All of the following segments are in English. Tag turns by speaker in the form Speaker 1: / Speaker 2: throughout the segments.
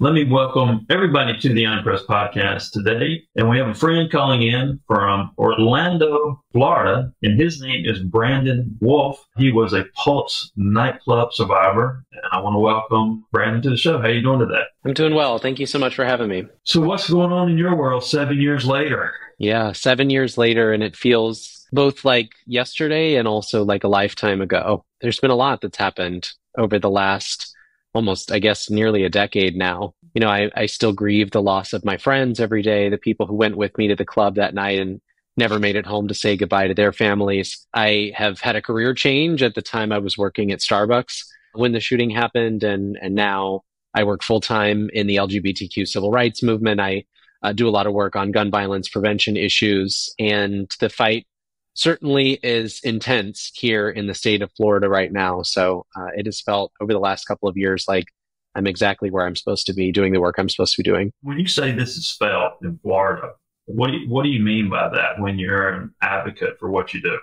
Speaker 1: Let me welcome everybody to the Unpressed podcast today. And we have a friend calling in from Orlando, Florida, and his name is Brandon Wolf. He was a Pulse Nightclub survivor. And I want to welcome Brandon to the show. How are you doing today?
Speaker 2: I'm doing well. Thank you so much for having me.
Speaker 1: So what's going on in your world 7 years later?
Speaker 2: Yeah, 7 years later, and it feels both like yesterday and also like a lifetime ago. There's been a lot that's happened over the last almost, I guess, nearly a decade now. I still grieve the loss of my friends every day, the people who went with me to the club that night and never made it home to say goodbye to their families. I have had a career change. At the time I was working at Starbucks when the shooting happened, and now I work full time in the LGBTQ civil rights movement. I do a lot of work on gun violence prevention issues, and the fight certainly is intense here in the state of Florida right now. So it has felt over the last couple of years like I'm exactly where I'm supposed to be doing the work I'm supposed to be doing.
Speaker 1: When you say this is felt in Florida, what do you mean by that when you're an advocate for what you do?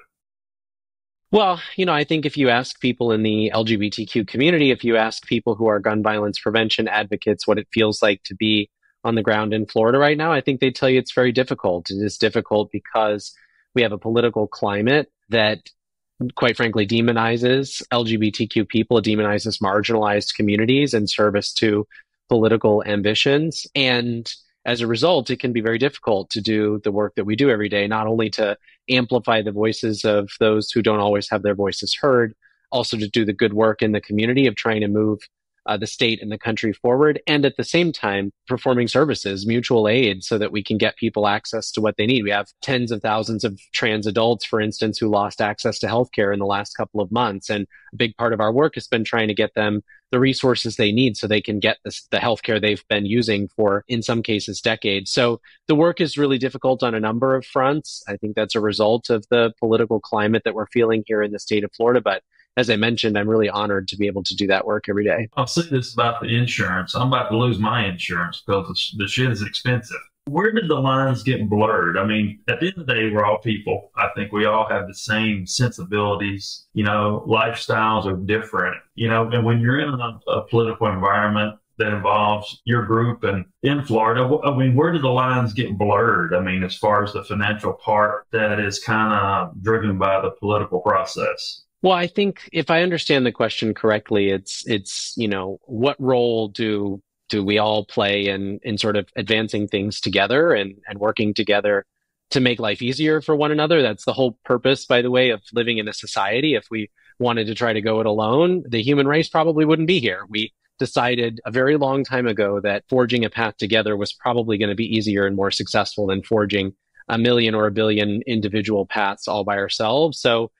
Speaker 2: Well, I think if you ask people in the LGBTQ community, if you ask people who are gun violence prevention advocates what it feels like to be on the ground in Florida right now, I think they tell you it's very difficult. It is difficult because we have a political climate that, quite frankly, demonizes LGBTQ people, it demonizes marginalized communities in service to political ambitions. And as a result, it can be very difficult to do the work that we do every day, not only to amplify the voices of those who don't always have their voices heard, also to do the good work in the community of trying to move the state and the country forward, and at the same time performing services, mutual aid, so that we can get people access to what they need. We have tens of thousands of trans adults, for instance, who lost access to healthcare in the last couple of months. And a big part of our work has been trying to get them the resources they need so they can get the healthcare they've been using for, in some cases, decades. So the work is really difficult on a number of fronts. I think that's a result of the political climate that we're feeling here in the state of Florida. But as I mentioned, I'm really honored to be able to do that work every day.
Speaker 1: I'll say this about the insurance. I'm about to lose my insurance because the shit is expensive. Where did the lines get blurred? I mean, at the end of the day, we're all people. I think we all have the same sensibilities. Lifestyles are different, and when you're in a political environment that involves your group and in Florida, I mean, where do the lines get blurred? I mean, as far as the financial part that is kind of driven by the political process.
Speaker 2: Well, I think if I understand the question correctly, it's what role do we all play in sort of advancing things together and working together to make life easier for one another? That's the whole purpose, by the way, of living in a society. If we wanted to try to go it alone, the human race probably wouldn't be here. We decided a very long time ago that forging a path together was probably going to be easier and more successful than forging a million or a billion individual paths all by ourselves. So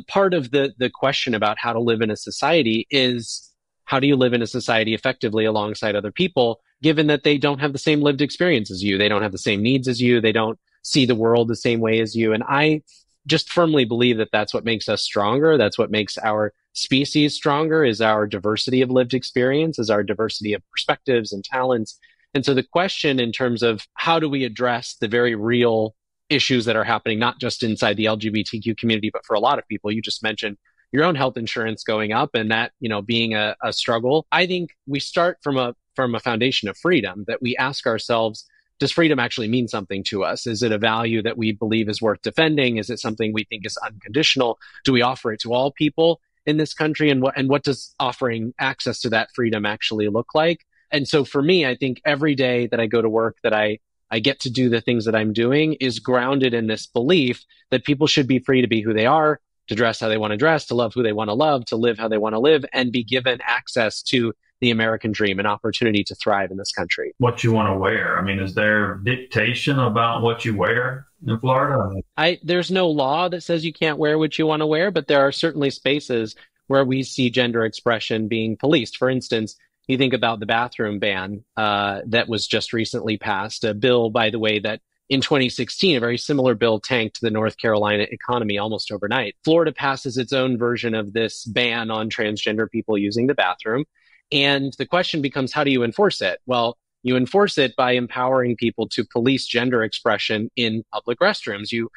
Speaker 2: part of the question about how to live in a society is, how do you live in a society effectively alongside other people, given that they don't have the same lived experience as you, they don't have the same needs as you, they don't see the world the same way as you. And I just firmly believe that that's what makes us stronger. That's what makes our species stronger, is our diversity of lived experience, is our diversity of perspectives and talents. And so the question in terms of how do we address the very real issues that are happening, not just inside the LGBTQ community, but for a lot of people. You just mentioned your own health insurance going up and that, being a struggle. I think we start from a foundation of freedom, that we ask ourselves, does freedom actually mean something to us? Is it a value that we believe is worth defending? Is it something we think is unconditional? Do we offer it to all people in this country? And what does offering access to that freedom actually look like? And so for me, I think every day that I go to work, that I get to do the things that I'm doing, is grounded in this belief that people should be free to be who they are, to dress how they want to dress, to love who they want to love, to live how they want to live, and be given access to the American dream, an opportunity to thrive in this country.
Speaker 1: What you want to wear? I mean, is there dictation about what you wear in Florida?
Speaker 2: There's no law that says you can't wear what you want to wear, but there are certainly spaces where we see gender expression being policed. For instance, you think about the bathroom ban that was just recently passed, a bill, by the way, that in 2016, a very similar bill tanked the North Carolina economy almost overnight. Florida passes its own version of this ban on transgender people using the bathroom. And the question becomes, how do you enforce it? Well, you enforce it by empowering people to police gender expression in public restrooms. You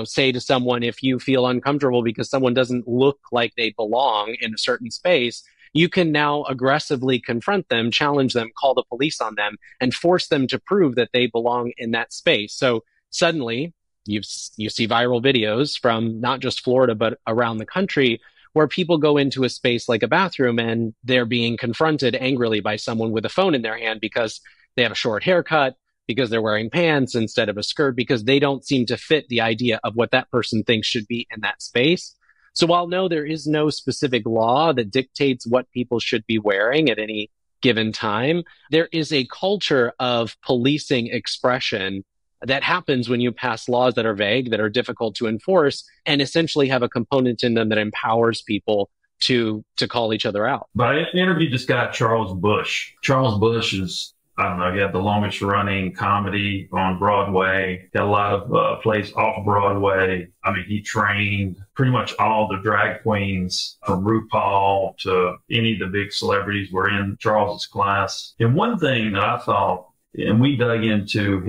Speaker 2: say to someone, if you feel uncomfortable because someone doesn't look like they belong in a certain space, you can now aggressively confront them, challenge them, call the police on them, and force them to prove that they belong in that space. So suddenly you see viral videos from not just Florida, but around the country where people go into a space like a bathroom and they're being confronted angrily by someone with a phone in their hand because they have a short haircut, because they're wearing pants instead of a skirt, because they don't seem to fit the idea of what that person thinks should be in that space. So while no, there is no specific law that dictates what people should be wearing at any given time, there is a culture of policing expression that happens when you pass laws that are vague, that are difficult to enforce, and essentially have a component in them that empowers people to call each other out.
Speaker 1: But I interviewed this guy, Charles Bush. Charles Bush is, I don't know, he had the longest running comedy on Broadway. He had a lot of plays off Broadway. I mean, he trained pretty much all the drag queens from RuPaul to any of the big celebrities were in Charles's class. And one thing that I thought, and we dug into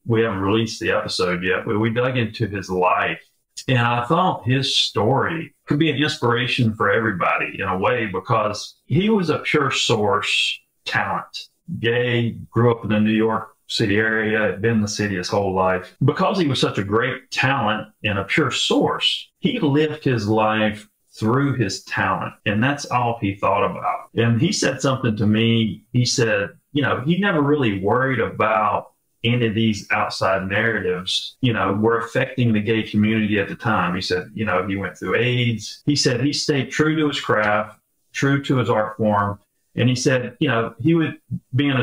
Speaker 1: we haven't released the episode yet, but we dug into his life. And I thought his story could be an inspiration for everybody in a way, because he was a pure source talent. Gay, grew up in the New York City area, had been in the city his whole life. Because he was such a great talent and a pure source, he lived his life through his talent. And that's all he thought about. And he said something to me. He said, he never really worried about any of these outside narratives, were affecting the gay community at the time. He said, he went through AIDS. He said he stayed true to his craft, true to his art form. And he said, he would be in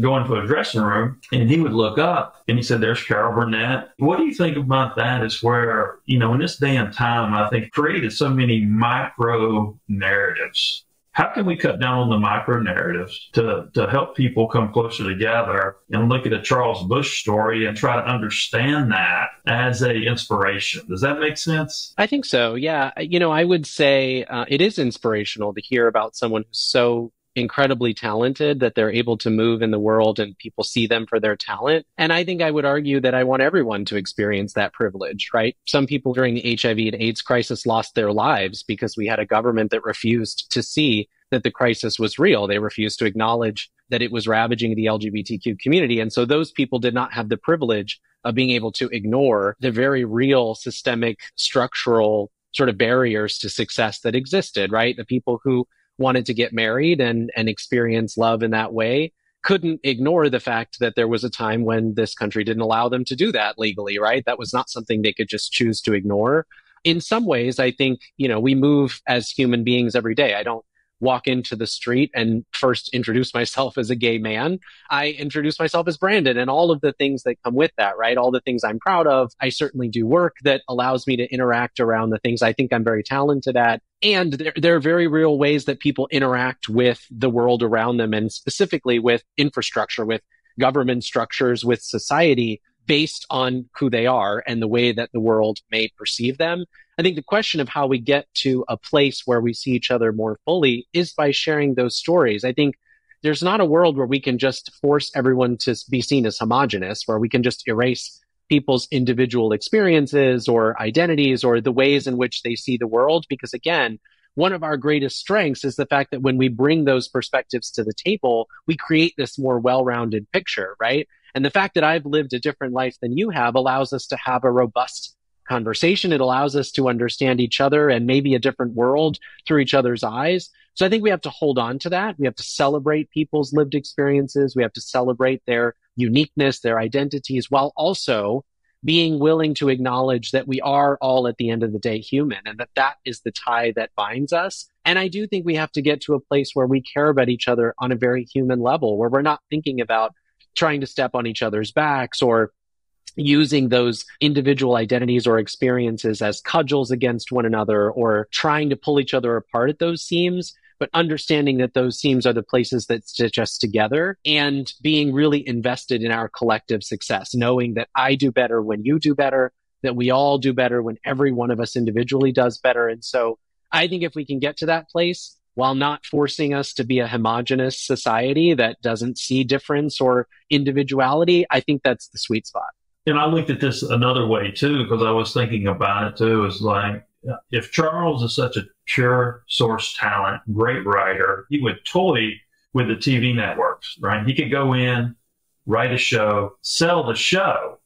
Speaker 1: go into a dressing room and he would look up and he said, there's Carol Burnett. What do you think about that? Is where, in this day and time, I think created so many micro narratives. How can we cut down on the micro narratives to help people come closer together and look at a Charles Bush story and try to understand that as a inspiration? Does that make sense?
Speaker 2: I think so. Yeah. I would say it is inspirational to hear about someone who's so incredibly talented that they're able to move in the world and people see them for their talent. And I think I would argue that I want everyone to experience that privilege, right? Some people during the HIV and AIDS crisis lost their lives because we had a government that refused to see that the crisis was real. They refused to acknowledge that it was ravaging the LGBTQ community. And so those people did not have the privilege of being able to ignore the very real systemic structural sort of barriers to success that existed, right? The people who wanted to get married and experience love in that way couldn't ignore the fact that there was a time when this country didn't allow them to do that legally, right? That was not something they could just choose to ignore. In some ways, I think, we move as human beings every day. I don't walk into the street and first introduce myself as a gay man. I introduce myself as Brandon and all of the things that come with that, right? All the things I'm proud of. I certainly do work that allows me to interact around the things I think I'm very talented at. And there are very real ways that people interact with the world around them, and specifically with infrastructure, with government structures, with society, based on who they are and the way that the world may perceive them. I think the question of how we get to a place where we see each other more fully is by sharing those stories. I think there's not a world where we can just force everyone to be seen as homogenous, where we can just erase people's individual experiences or identities or the ways in which they see the world. Because again, one of our greatest strengths is the fact that when we bring those perspectives to the table, we create this more well-rounded picture, right? And the fact that I've lived a different life than you have allows us to have a robust conversation. It allows us to understand each other and maybe a different world through each other's eyes. So I think we have to hold on to that. We have to celebrate people's lived experiences. We have to celebrate their uniqueness, their identities, while also being willing to acknowledge that we are all at the end of the day human, and that is the tie that binds us. And I do think we have to get to a place where we care about each other on a very human level, where we're not thinking about trying to step on each other's backs or using those individual identities or experiences as cudgels against one another, or trying to pull each other apart at those seams, but understanding that those seams are the places that stitch us together, and being really invested in our collective success, knowing that I do better when you do better, that we all do better when every one of us individually does better. And so I think if we can get to that place, while not forcing us to be a homogenous society that doesn't see difference or individuality, I think that's the sweet spot.
Speaker 1: And I looked at this another way too, because I was thinking about it too. It's like, if Charles is such a pure source talent, great writer, he would toy with the TV networks, right? He could go in, write a show, sell the show,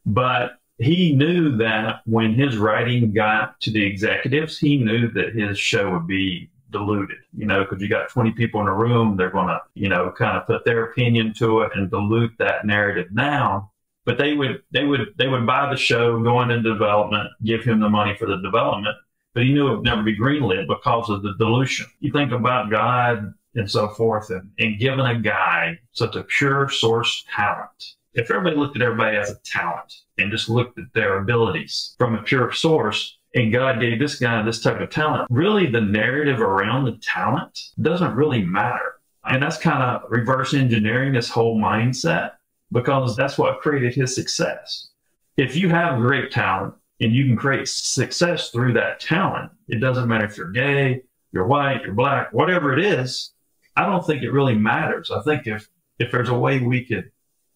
Speaker 1: but he knew that when his writing got to the executives, he knew that his show would be diluted, because you got 20 people in a room, they're going to, kind of put their opinion to it and dilute that narrative down. But they would buy the show, go into development, give him the money for the development, but he knew it would never be greenlit because of the dilution. You think about God and so forth, and giving a guy such a pure source talent. If everybody looked at everybody as a talent and just looked at their abilities from a pure source, and God gave this guy this type of talent, really the narrative around the talent doesn't really matter. And that's kind of reverse engineering this whole mindset, because that's what created his success. If you have great talent and you can create success through that talent, it doesn't matter if you're gay, you're white, you're black, whatever it is, I don't think it really matters. I think if there's a way we could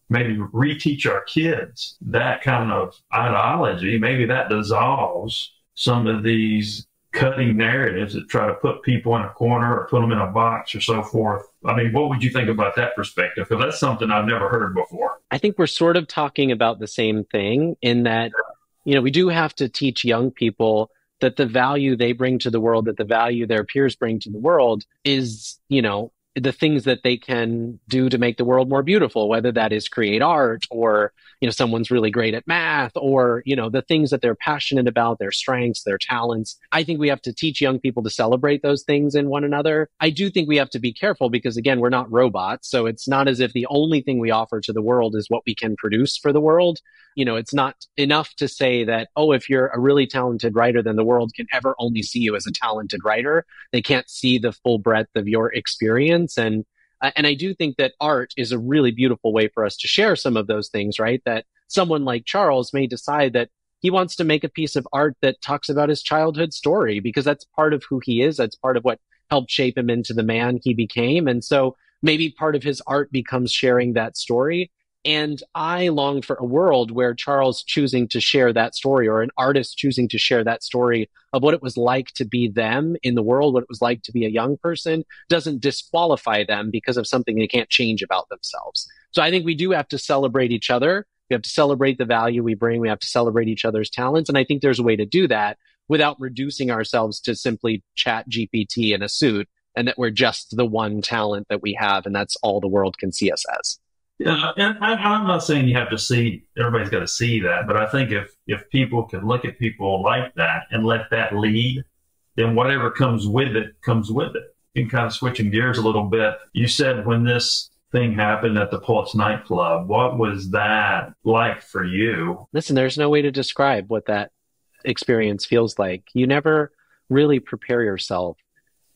Speaker 1: maybe reteach our kids that kind of ideology, maybe that dissolves some of these cutting narratives that try to put people in a corner or put them in a box or so forth. I mean, what would you think about that perspective? Because that's something I've never heard before.
Speaker 2: I think we're sort of talking about the same thing in that, we do have to teach young people that the value they bring to the world, that the value their peers bring to the world is, the things that they can do to make the world more beautiful, whether that is create art or, someone's really great at math or, the things that they're passionate about, their strengths, their talents. I think we have to teach young people to celebrate those things in one another. I do think we have to be careful because, again, we're not robots. So it's not as if the only thing we offer to the world is what we can produce for the world. It's not enough to say that, oh, if you're a really talented writer, then the world can ever only see you as a talented writer. They can't see the full breadth of your experience. And I do think that art is a really beautiful way for us to share some of those things, right? That someone like Charles may decide that he wants to make a piece of art that talks about his childhood story because that's part of who he is. That's part of what helped shape him into the man he became. And so maybe part of his art becomes sharing that story. And I long for a world where Charles choosing to share that story or an artist choosing to share that story of what it was like to be them in the world, what it was like to be a young person, doesn't disqualify them because of something they can't change about themselves. So I think we do have to celebrate each other. We have to celebrate the value we bring. We have to celebrate each other's talents. And I think there's a way to do that without reducing ourselves to simply chat GPT in a suit and that we're just the one talent that we have. And that's all the world can see us as.
Speaker 1: Yeah, and I'm not saying you have to see, everybody's got to see that, but I think if people can look at people like that and let that lead, then whatever comes with it, comes with it. And kind of switching gears a little bit, you said when this thing happened at the Pulse Nightclub, what was that like for you?
Speaker 2: Listen, there's no way to describe what that experience feels like. You never really prepare yourself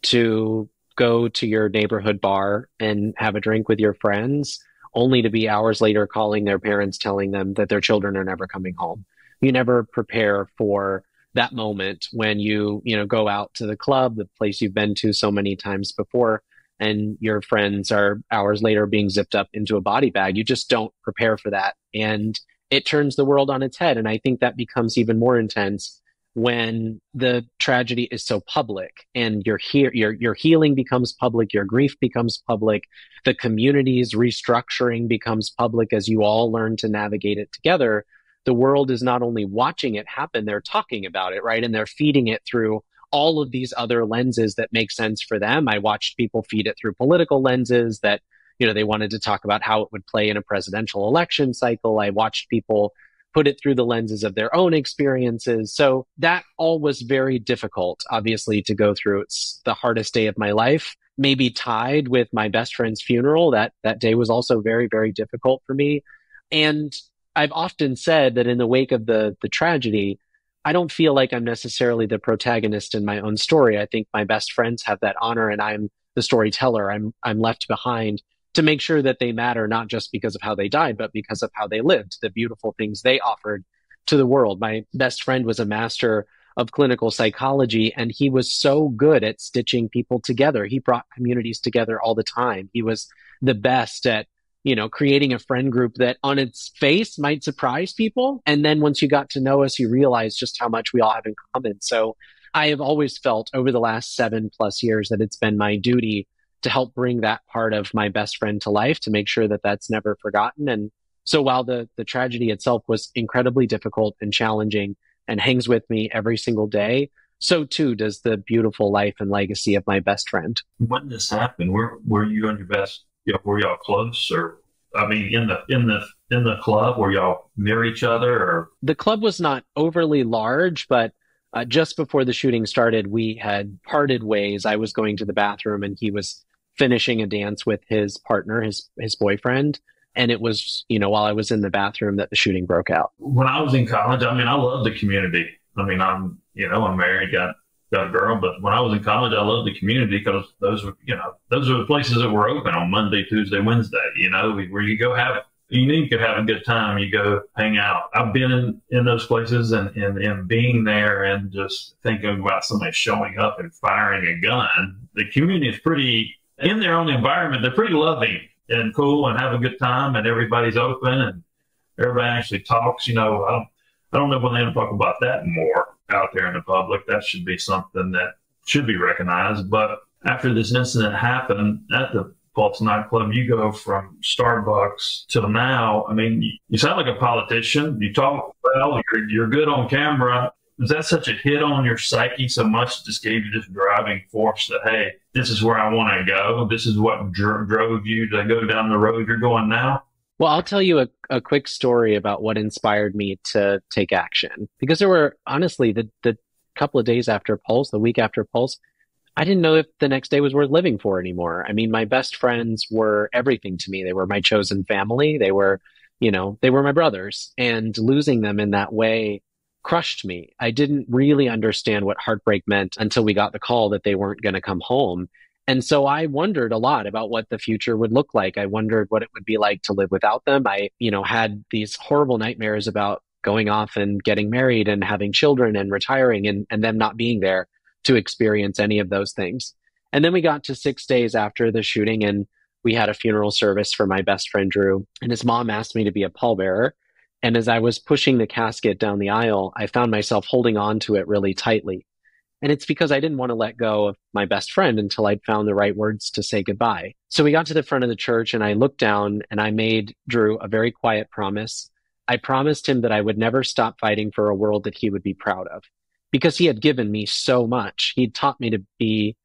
Speaker 2: to go to your neighborhood bar and have a drink with your friends, only to be hours later calling their parents, telling them that their children are never coming home. You never prepare for that moment when you go out to the club, the place you've been to so many times before, and your friends are hours later being zipped up into a body bag. You just don't prepare for that. And it turns the world on its head. And I think that becomes even more intense when the tragedy is so public and your healing becomes public, your grief becomes public, the community's restructuring becomes public as you all learn to navigate it together. The world is not only watching it happen, they're talking about it, right? And they're feeding it through all of these other lenses that make sense for them. I watched people feed it through political lenses that, they wanted to talk about how it would play in a presidential election cycle. I watched people put it through the lenses of their own experiences. So that all was very difficult, obviously, to go through. It's the hardest day of my life, maybe tied with my best friend's funeral. That day was also very, very difficult for me. And I've often said that in the wake of the tragedy, I don't feel like I'm necessarily the protagonist in my own story. I think my best friends have that honor and I'm the storyteller. I'm left behind to make sure that they matter, not just because of how they died, but because of how they lived, the beautiful things they offered to the world. My best friend was a master of clinical psychology, and he was so good at stitching people together. He brought communities together all the time. He was the best at creating a friend group that on its face might surprise people. And then once you got to know us, you realize just how much we all have in common. So I have always felt over the last 7+ years that it's been my duty to help bring that part of my best friend to life, to make sure that that's never forgotten. And so while the tragedy itself was incredibly difficult and challenging and hangs with me every single day, so too does the beautiful life and legacy of my best friend.
Speaker 1: When this happened, were you and your best? Were y'all close, or I mean, in the club, were y'all near each other? Or
Speaker 2: The club was not overly large, but just before the shooting started, we had parted ways. I was going to the bathroom, and he was finishing a dance with his partner, his boyfriend. And it was, while I was in the bathroom that the shooting broke out.
Speaker 1: when I was in college, I mean, I loved the community. I mean, I'm married, got a girl, but when I was in college, I loved the community because those were the places that were open on Monday, Tuesday, Wednesday, where you go you could have a good time. You go hang out. I've been in those places and being there and just thinking about somebody showing up and firing a gun. The community is pretty, in their own environment, they're pretty loving and cool and have a good time, and everybody's open and everybody actually talks. I don't know when they're going to talk about that more out there in the public. That should be something that should be recognized. But after this incident happened at the Pulse Nightclub, you go from Starbucks till now. I mean, you sound like a politician. You talk well. You're good on camera. Was that such a hit on your psyche so much it just gave you this driving force that, hey, this is where I want to go? This is what drove you to go down the road you're going now?
Speaker 2: Well, I'll tell you a quick story about what inspired me to take action. Because there were, honestly, the couple of days after Pulse, the week after Pulse, I didn't know if the next day was worth living for anymore. I mean, my best friends were everything to me. They were my chosen family. They were my brothers. And losing them in that way crushed me. I didn't really understand what heartbreak meant until we got the call that they weren't going to come home. And so I wondered a lot about what the future would look like. I wondered what it would be like to live without them. I, had these horrible nightmares about going off and getting married and having children and retiring and them not being there to experience any of those things. And then we got to 6 days after the shooting, and we had a funeral service for my best friend, Drew. And his mom asked me to be a pallbearer. And as I was pushing the casket down the aisle, I found myself holding on to it really tightly. And it's because I didn't want to let go of my best friend until I'd found the right words to say goodbye. So we got to the front of the church, and I looked down and I made Drew a very quiet promise. I promised him that I would never stop fighting for a world that he would be proud of, because he had given me so much. He'd taught me to be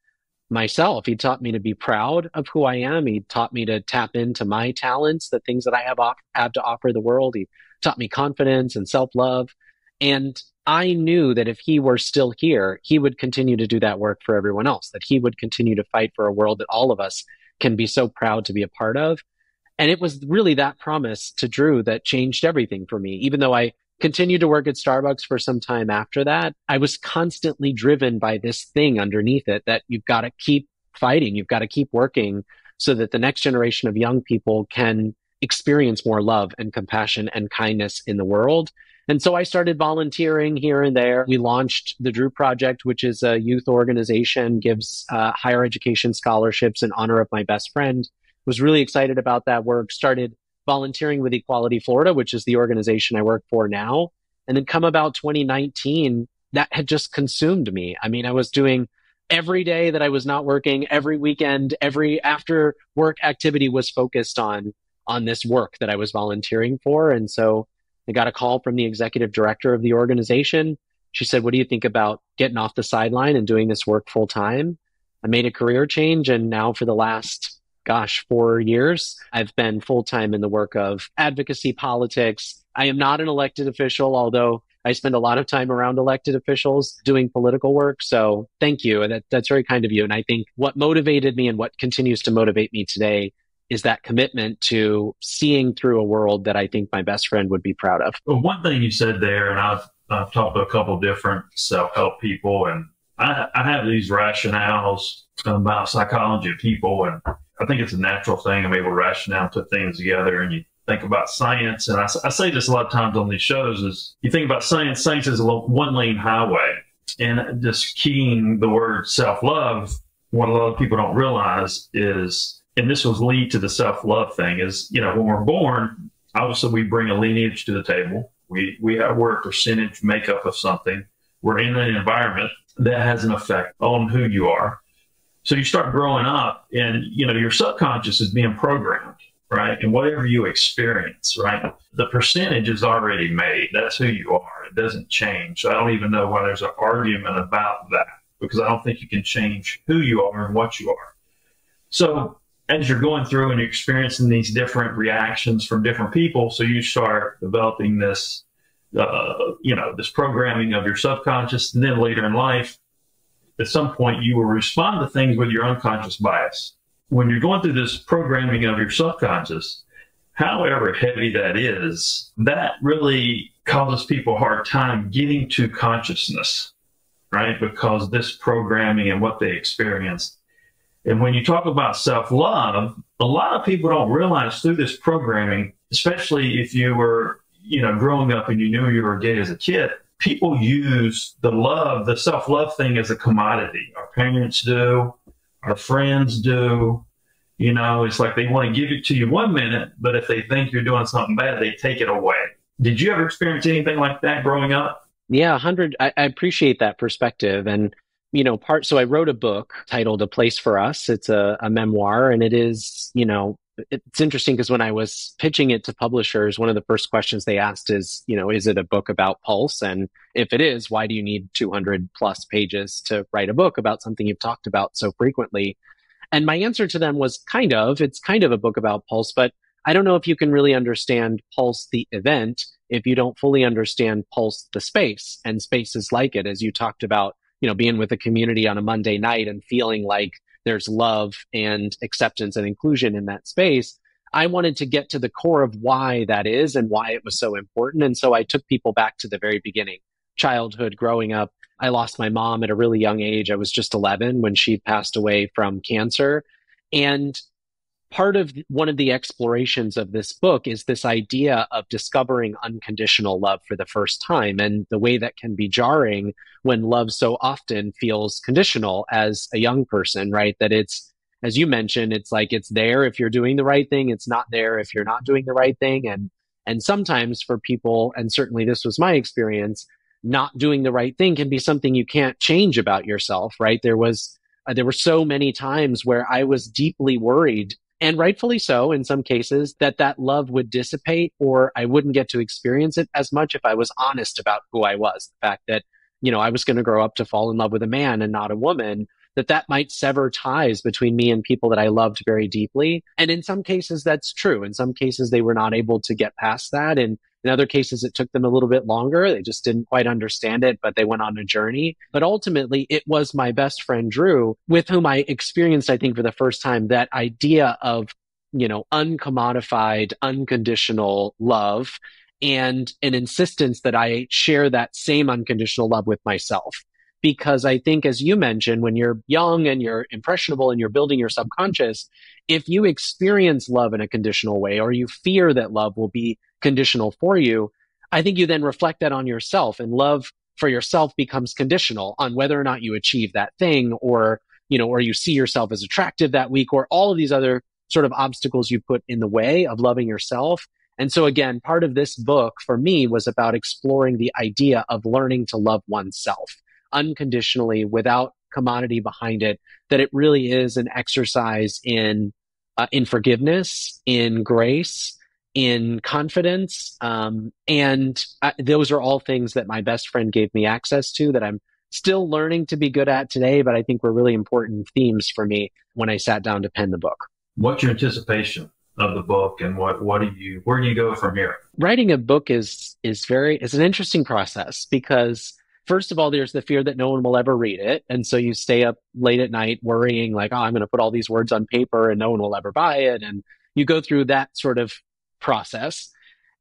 Speaker 2: myself. He taught me to be proud of who I am. He taught me to tap into my talents, the things that I have to offer the world. He taught me confidence and self-love. And I knew that if he were still here, he would continue to do that work for everyone else, that he would continue to fight for a world that all of us can be so proud to be a part of. And it was really that promise to Drew that changed everything for me. Even though I continued to work at Starbucks for some time after that, I was constantly driven by this thing underneath it that you've got to keep fighting. You've got to keep working so that the next generation of young people can experience more love and compassion and kindness in the world. And so I started volunteering here and there. We launched the Drew Project, which is a youth organization, gives higher education scholarships in honor of my best friend. Was really excited about that work. Started volunteering with Equality Florida, which is the organization I work for now. And then come about 2019, that had just consumed me. I mean, I was doing every day that I was not working, every weekend, every after work activity was focused on this work that I was volunteering for. And so I got a call from the executive director of the organization. She said, "What do you think about getting off the sideline and doing this work full time?" I made a career change, and now for the last 4 years, I've been full time in the work of advocacy politics. I am not an elected official, although I spend a lot of time around elected officials doing political work. So thank you. And that's very kind of you. And I think what motivated me and what continues to motivate me today is that commitment to seeing through a world that I think my best friend would be proud of.
Speaker 1: Well, one thing you said there, and I've talked to a couple of different self-help people, and I have these rationales about psychology of people, and I think it's a natural thing. I'm able to rationale, put things together, and you think about science. And I say this a lot of times on these shows, is you think about science is a one-lane highway. And just keying the word self-love, what a lot of people don't realize is And this was lead to the self-love thing is, when we're born, obviously we bring a lineage to the table. We're a percentage makeup of something. We're in an environment that has an effect on who you are. So you start growing up and, your subconscious is being programmed, right? And whatever you experience, right? The percentage is already made. That's who you are. It doesn't change. So I don't even know why there's an argument about that, because I don't think you can change who you are and what you are. So as you're going through and you're experiencing these different reactions from different people, so you start developing this, this programming of your subconscious. And then later in life, at some point, you will respond to things with your unconscious bias. When you're going through this programming of your subconscious, however heavy that is, that really causes people a hard time getting to consciousness, right? Because this programming and what they experienced. And when you talk about self-love, a lot of people don't realize through this programming, especially if you were, growing up and you knew you were gay as a kid, people use the self-love thing as a commodity. Our parents do, our friends do. It's like they want to give it to you 1 minute, but if they think you're doing something bad, they take it away. Did you ever experience anything like that growing up?
Speaker 2: Yeah, 100. I appreciate that perspective. And, so I wrote a book titled A Place for Us. It's a memoir, and it is, it's interesting because when I was pitching it to publishers, one of the first questions they asked is, is it a book about Pulse? And if it is, why do you need 200 plus pages to write a book about something you've talked about so frequently? And my answer to them was it's kind of a book about Pulse, but I don't know if you can really understand Pulse, the event, if you don't fully understand Pulse, the space and spaces like it, as you talked about, being with a community on a Monday night and feeling like there's love and acceptance and inclusion in that space. I wanted to get to the core of why that is and why it was so important. And so I took people back to the very beginning, childhood, growing up. I lost my mom at a really young age. I was just 11 when she passed away from cancer. And one of the explorations of this book is this idea of discovering unconditional love for the first time, and the way that can be jarring when love so often feels conditional as a young person, right? That it's, as you mentioned, it's like it's there if you're doing the right thing, it's not there if you're not doing the right thing. And sometimes for people, and certainly this was my experience, not doing the right thing can be something you can't change about yourself, right? There were so many times where I was deeply worried, and rightfully so in some cases, that love would dissipate or I wouldn't get to experience it as much if I was honest about who I was. The fact that, I was going to grow up to fall in love with a man and not a woman, that might sever ties between me and people that I loved very deeply. And in some cases, that's true. In some cases, they were not able to get past that. And in other cases, it took them a little bit longer. They just didn't quite understand it, but they went on a journey. But ultimately, it was my best friend, Drew, with whom I experienced, I think, for the first time, that idea of, uncommodified, unconditional love and an insistence that I share that same unconditional love with myself. Because I think, as you mentioned, when you're young and you're impressionable and you're building your subconscious, if you experience love in a conditional way, or you fear that love will be conditional for you, I think you then reflect that on yourself, and love for yourself becomes conditional on whether or not you achieve that thing, or you see yourself as attractive that week, or all of these other sort of obstacles you put in the way of loving yourself. And so again, part of this book for me was about exploring the idea of learning to love oneself unconditionally, without commodity behind it, that it really is an exercise in forgiveness, in grace, in confidence. Those are all things that my best friend gave me access to, that I'm still learning to be good at today, but I think were really important themes for me when I sat down to pen the book.
Speaker 1: What's your anticipation of the book, and where do you go from here?
Speaker 2: Writing a book is an interesting process, because first of all, there's the fear that no one will ever read it. And so you stay up late at night worrying like, oh, I'm going to put all these words on paper and no one will ever buy it. And you go through that sort of process.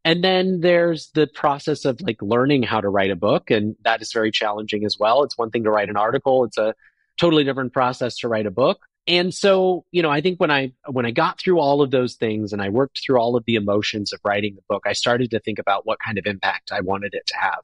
Speaker 2: And then there's the process of like learning how to write a book. And that is very challenging as well. It's one thing to write an article. It's a totally different process to write a book. And so, I think when I got through all of those things and I worked through all of the emotions of writing the book, I started to think about what kind of impact I wanted it to have.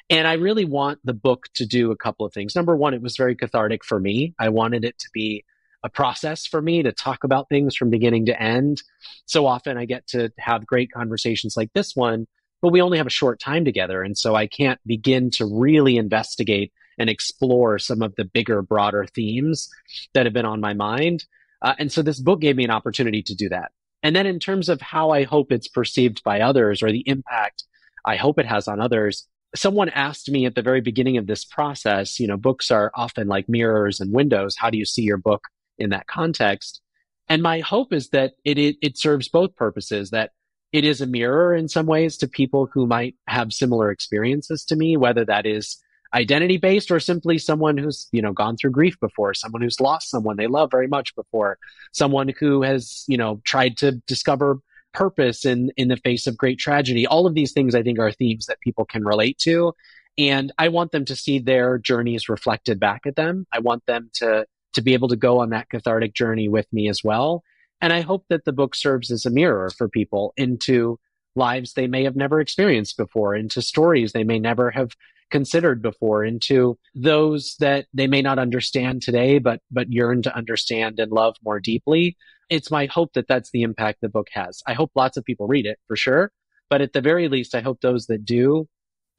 Speaker 2: And I really want the book to do a couple of things. Number one, it was very cathartic for me. I wanted it to be a process for me to talk about things from beginning to end. So often I get to have great conversations like this one, but we only have a short time together. And so I can't begin to really investigate and explore some of the bigger, broader themes that have been on my mind. And so this book gave me an opportunity to do that. And then in terms of how I hope it's perceived by others or the impact I hope it has on others, someone asked me at the very beginning of this process, books are often like mirrors and windows. How do you see your book in that context? And my hope is that it serves both purposes, that it is a mirror in some ways to people who might have similar experiences to me, whether that is identity based or simply someone who's, gone through grief before, someone who's lost someone they love very much before, someone who has, tried to discover purpose in the face of great tragedy. All of these things I think are themes that people can relate to. And I want them to see their journeys reflected back at them. I want them to be able to go on that cathartic journey with me as well. And I hope that the book serves as a mirror for people into lives they may have never experienced before, into stories they may never have considered before, into those that they may not understand today, but yearn to understand and love more deeply. It's my hope that that's the impact the book has. I hope lots of people read it for sure, but at the very least, I hope those that do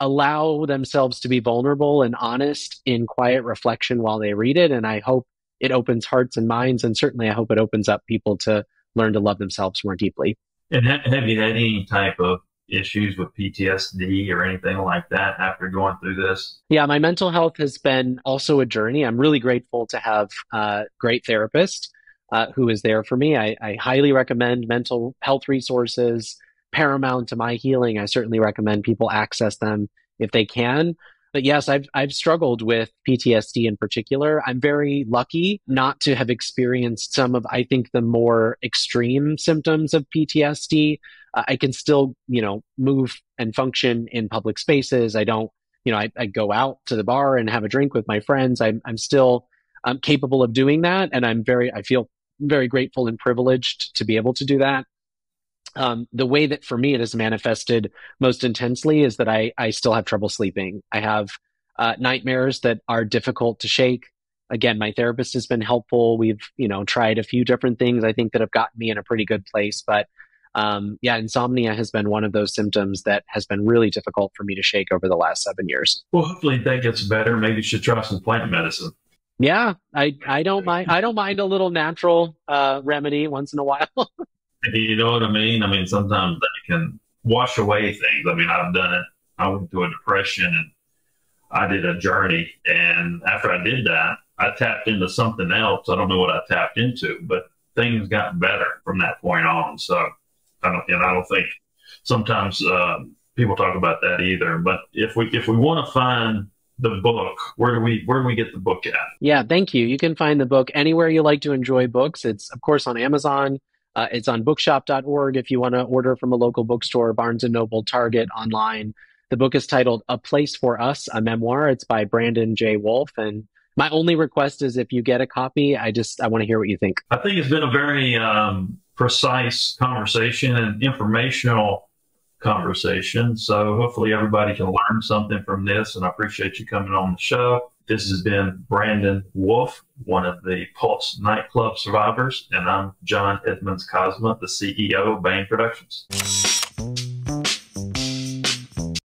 Speaker 2: allow themselves to be vulnerable and honest in quiet reflection while they read it. And I hope it opens hearts and minds. And certainly I hope it opens up people to learn to love themselves more deeply.
Speaker 1: And have you had any type of issues with PTSD or anything like that after going through this?
Speaker 2: Yeah, my mental health has been also a journey. I'm really grateful to have a great therapist who is there for me. I highly recommend mental health resources, paramount to my healing. I certainly recommend people access them if they can. But yes, I've struggled with PTSD in particular. I'm very lucky not to have experienced some of, I think, the more extreme symptoms of PTSD. I can still, move and function in public spaces. I don't, I go out to the bar and have a drink with my friends. I'm still capable of doing that. And I feel very grateful and privileged to be able to do that. The way that for me it has manifested most intensely is that I still have trouble sleeping. I have nightmares that are difficult to shake. Again, my therapist has been helpful. We've, tried a few different things I think that have gotten me in a pretty good place. But insomnia has been one of those symptoms that has been really difficult for me to shake over the last 7 years.
Speaker 1: Well, hopefully that gets better. Maybe you should try some plant medicine.
Speaker 2: Yeah, I don't mind. I don't mind a little natural remedy once in a while.
Speaker 1: You know what I mean? I mean, sometimes they can wash away things. I mean, I've done it. I went through a depression and I did a journey. And after I did that, I tapped into something else. I don't know what I tapped into, but things got better from that point on. So I don't think sometimes people talk about that either. But if we want to find the book, where do we get the book at?
Speaker 2: Yeah, thank you. You can find the book anywhere you like to enjoy books. It's of course on Amazon. It's on bookshop.org if you want to order from a local bookstore, Barnes & Noble, Target, online. The book is titled A Place for Us, a memoir. It's by Brandon J. Wolfe. And my only request is if you get a copy, I want to hear what you think.
Speaker 1: I think it's been a very precise conversation and informational conversation. So hopefully everybody can learn something from this. And I appreciate you coming on the show. This has been Brandon Wolfe, one of the Pulse Nightclub survivors, and I'm John Edmonds Cosma, the CEO of Bain Productions.